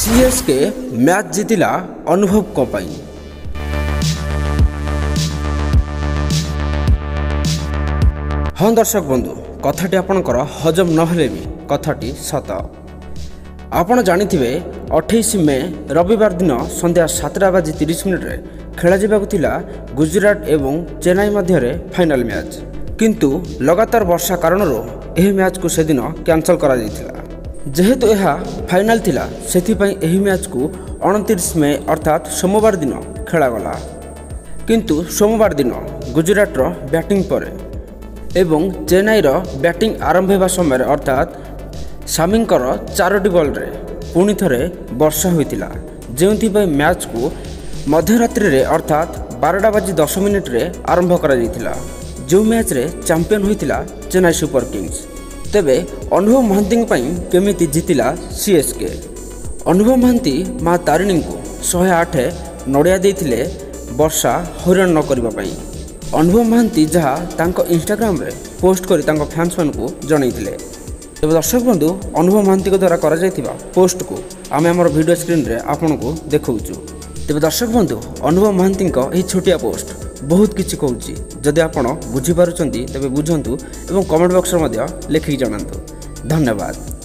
CSK match जीतिला अनुभव कपाई। हाँ दर्शक बंधु, कथाटी आपणकर हजम नहेले भी कथाटी सत। आपण जानिथिबे 28 मे रविवार दिन संध्या 7:30 खेला जिबाकु थिला गुजरात एवं चेन्नई मध्य फाइनल मैच, किंतु लगातार वर्षा कारण यह मैच को सेदिन कैंसल करा जायतिला। जेहेतु यह फाइनल थिला सेथिपई एही मैच को 29 मे अर्थात सोमवार दिन खेलागला, किंतु सोमवार दिन गुजरात बैटिंग पर एवं चेन्नई बैटिंग आरंभ होगा समय अर्थात सामींकर 4टी बॉल रे पुणी थरे वर्षा होइतिला, जेउथिपई मैच को मध्यरात्रि रे अर्थात 12:10 रे आरंभ करा जायतिला। जो मैच रे चैंपियन होइतिला चेन्नई सुपर किंग्स। तेबे अनुभव महांती केमिति जीतिला सीएसके। अनुभव महांती माँ तारिणी को 108 नड़िया देइथिले वर्षा हैरान न करबा पई। अनुभव महांती जहाँ तांको इंस्टाग्राम रे पोस्ट करी तांको फैंस मान को जनइथिले। तेबे दर्शक बंधु, अनुभव महांती को द्वारा करा जायथिबा पोस्ट को आमे हमर वीडियो स्क्रीन रे आपन को देखौछु। तेबे दर्शक बंधु, अनुभव महांती को एही छोटिया पोस्ट बहुत किछि कहूछि। जदि आपण बुझी पारुचंती तेबे बुझंतु एवं कमेंट बॉक्स रे मध्य लिखि जणांतु। धन्यवाद।